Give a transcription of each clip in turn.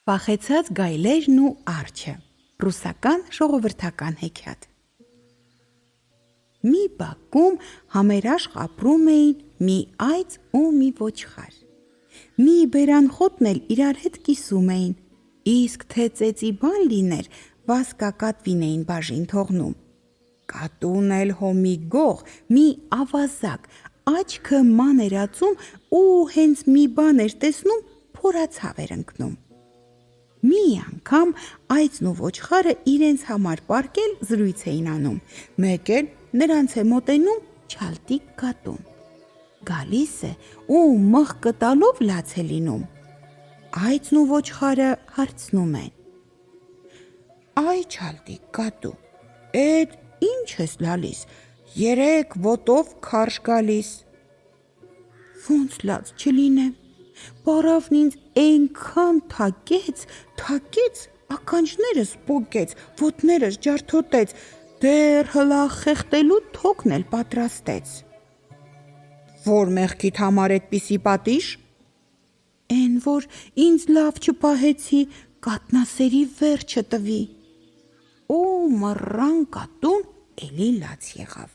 Վախեցած գայլերն ու արջը։ Ռուսական ժողովրդական հեքիաթ։ Մի բակում համերաշխ ապրում էին մի այծ ու մի ոչխար։ Մի բերանխոտն էլ իրար հետ կիսում էին, իսկ թե ծեծի բան լիներ, վասկակատվին էին բաժին թողնում։ Կատուն էլ հո մի գող, մի ավազակ, աչքը ման էր ածում ու հենց մի բան էր տեսնում, փորացավ էր ընկնում։ Մի անգամ այծն ու ոչխարը իրենց համար պարկել զրույց էին անում, մեկ էլ նրանց է մոտենում չալտիկ կատուն։ Գալիս է ու մղկը տալով լաց է լինում։ Այծն ու ոչխարը հարցնում են. Այ չալտիկ կատու, էդ ինչ ես լալիս, 3 ոտով քարշ գալիս։ Ոնց լաց չլինեմ, պարավն ինձ այնքան թակեց, ականջներս պոկեց, ոտներս ջարդոտեց, դեռ հլախ խեղդելու թոքն էլ պատրաստեց։ Որ մեղքիդ համար էդպիսի պատիժ։ Էն որ ինձ լավ չպահեցի, կատնասերի վերջը տվի։ Ու մռան կատուն էլի լաց եղավ։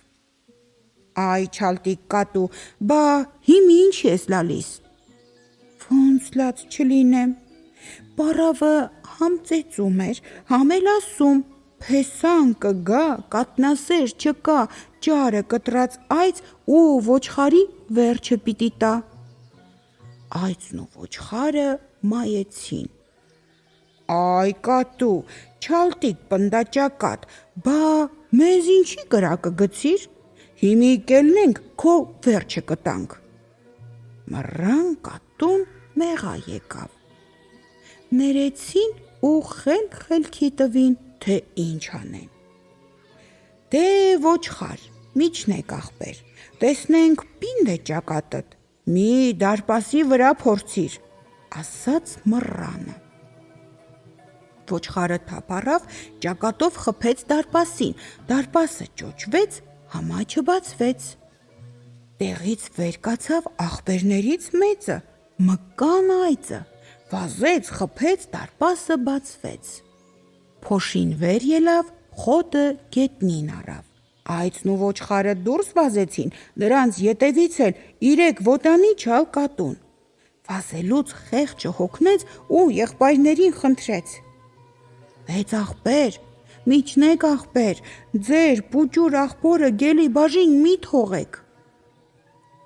Այ չալտիկ կատու, բա հիմի ինչ ես լալիս։ Ոնց լաց չլինեմ, պարավը համ ծեծում էր, համ էլ ասում, փեսան կգա, կատնասեր չկա, ճարը կտրած այծ ու ոչխարի վերջը պիտի տա։ Այծն ու ոչխարը մայեցին։ Այ կատու, չալտիկ պնդաճակատ, բա մեզ ինչի կրակը գցիր, հիմի կելնենք քո վերջը կտանք։ Մռան կատուն մեղա եկավ։ Ներեցին ու խելքի տվին, թե ինչ անեն։ Դե ոչխար, միջնեք ախպեր, տեսնենք պինդ է ճակատդ, մի դարպասի վրա փորձիր, ասաց մռանը։ Ոչխարը թափառավ, ճակատով խփեց դարպասին, դարպասը ճոճվեց, համաչը բացվեց։ Տեղից վեր կացավ ախպերներից մեծը, մկան այծը, վազեց, խփեց, դարպասը բացվեց։ Փոշին վեր ելավ, խոտը գետնին առավ։ Այծն ու ոչխարը դուրս վազեցին, նրանց ետևից էլ 3 ոտանի չալ կատուն։ Վազելուց խեղճը հոգնեց ու եղբայրներին խնդրեց. Մեծ ախպեր, միջնեք ախպեր, ձեր պուճուր ախպորը գելի բաժին մի թողեք։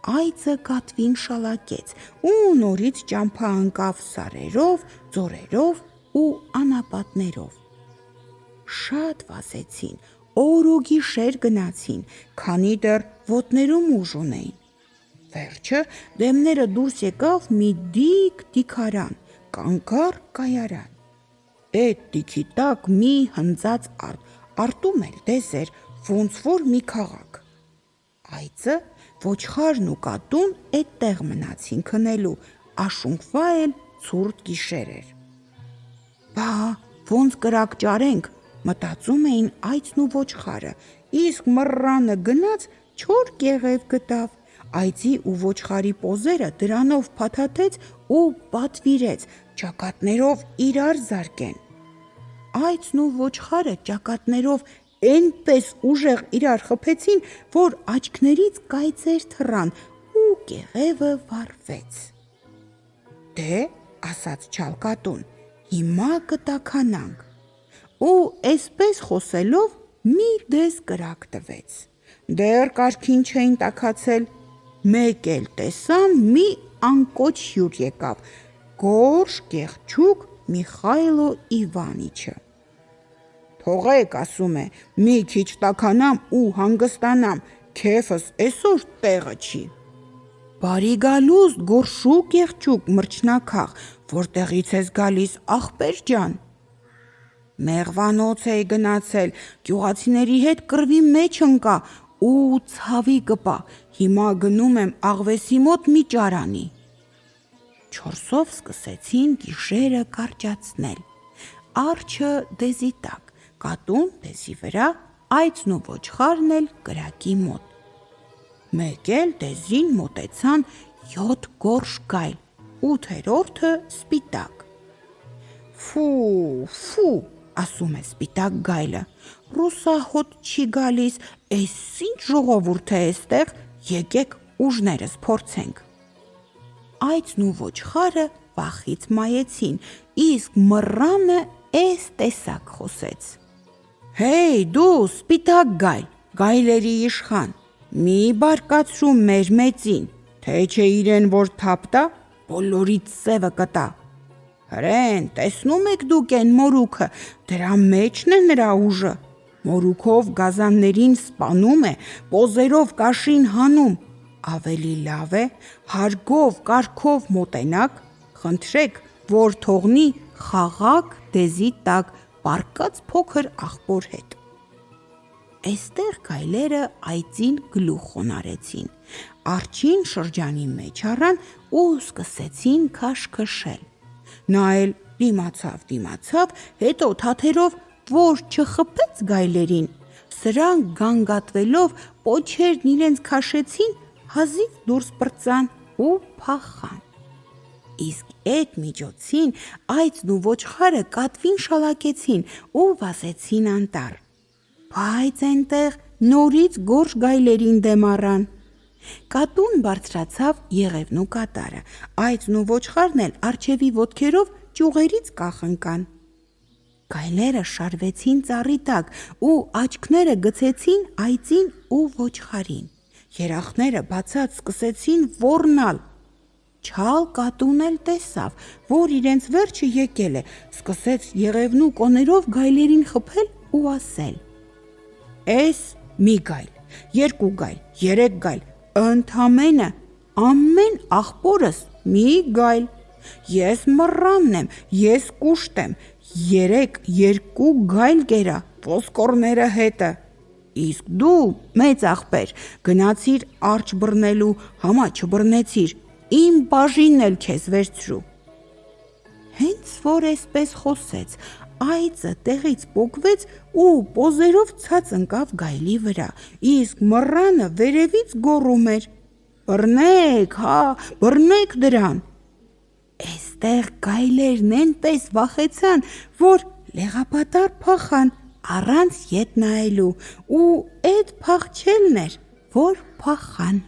Այծը կատվին շալակեց ու նորից ճամփա ընկավ սարերով, ձորերով ու անապատներով։ Շատ վազեցին, օր ու գիշեր գնացին, քանի դեռ ոտներում ուժ ունեին։ Վերջը դեմները դուրս եկավ մի դիք դիքարան, կանգառ կայարան։ Էդ դիքի տակ մի հնձած արտում էլ դեզեր, ոնց որ մի քաղաք։ Այծը, ոչխարն ու կատուն էդտեղ մնացին քնելու, աշունքվա էլ ցուրտ գիշեր էր։ Բա ոնց կրակ ճարենք, մտածում էին այծն ու ոչխարը, իսկ մռանը գնաց 4 կեղև գտավ, այծի ու ոչխարի պոզերը դրանով փաթաթեց ու պատվիրեց, ճակատներով իրար զարկեն։ Այծն ու ոչխարը ճակատներով այնպես ուժեղ իրար խփեցին, որ աչքներից կայծեր թռան ու կեղևը վառվեց։ Դե, ասաց չալ կատուն, հիմա կտաքանանք։ Ու էսպես խոսելով մի դես կրակ տվեց։ Դեռ կարգին չէին տաքացել, մեկ էլ տեսան մի անկոչ հյուր եկավ, գորշ կեղճուկ Միխայլո Իվանիչը։ Թողեք, ասում է, մի քիչ տաքանամ ու հանգստանամ, քեֆս էսօր տեղը չի։ Բարի գալուստ գորշու կեղճուկ մրջնակախ, որտեղից ես գալիս ախպեր ջան։ Մեղվանոց էի գնացել, գյուղացիների հետ կռվի մեջ ընկա ու ցավի կպա, հիմա գնում եմ աղվեսի մոտ մի ճարանի։ 4-ով սկսեցին գիշերը կարճացնել։ Արջը դեզի տակ, կատուն դեզի վրա, այծն ու ոչխարն էլ կրակի մոտ։ Մեկ էլ դեզին մոտեցան 7 գորշ գայլ, 8-րդը սպիտակ։ Ֆու, ասում է սպիտակ գայլը, ռուսահոտ չի գալիս, էս ինչ ժողովուրդ է էստեղ, եկեք ուժներս փորձենք։ Այծն ու ոչխարը վախից մայեցին, իսկ մռանը էս տեսակ խոսեց. Հեյ դու սպիտակ գայլ, գայլերի իշխան, մի բարկացրու մեր մեծին, թե չէ իրեն որ թափ տա, բոլորից սևը կտա։ Հրեն, տեսնում եք դուք են մորուքը, դրա մեջն է նրա ուժը, մորուքով գազաններին սպանում է, պոզերով կաշին հանում, ավելի լավ է հարգով կարգով մոտենաք, խնդրեք, որ թողնի խաղակ դեզի տակ պարկած փոքր աղբոր հետ։ Էստեղ գայլերը այծին գլուխ խոնարեցին, արջին շրջանի մեջ առան ու սկսեցին քաշքշել։ Նա էլ դիմացավ, հետո թաթերով որ չխփեց գայլերին, սրանք գանգատվելով պոչերն իրենց քաշեցին, հազիվ դուրս պրծան ու փախան։ Իսկ այդ միջոցին այծն ու ոչխարը կատվին շալակեցին ու վազեցին անտառ, բայց այնտեղ նորից գորշ գայլերին դեմ առան։ Կատուն բարձրացավ Եղևնու կատարը, այծն ու ոչխարն էլ առջևի ոտքերով ճյուղերից կախ ընկան։ Գայլերը շարվեցին ծառի տակ ու աչքները գցեցին այծին ու ոչխարին։ Երախները բացած սկսեցին ոռնալ։ Չալ կատուն էլ տեսավ, որ իրենց վերջը եկել է, սկսեց Եղևնու կոներով գայլերին խփել ու ասել. Էս մի գայլ, երկու գայլ, երեք գայլ, ընդամենը ամեն աղբորս մի գայլ, ես մռանն եմ, ես կուշտ եմ, երկու գայլ գերա, ոսկորները հետը, իսկ դու մեծ աղբեր, գնացիր արջ բռնելու, համա չբռնեցիր, իմ բաժինն էլ քեզ վերցրու։ Հենց որ էսպես խոսեց, այծը տեղից պոկվեց ու պոզերով ցած ընկավ գայլի վրա, իսկ մռանը վերևից գոռում էր. բռնեք, բռնեք դրան։ Էստեղ գայլերն այնպես վախեցան, որ լեղապատառ փախան առանց ետ նայելու ու էդ փախչելն էր, որ փախան։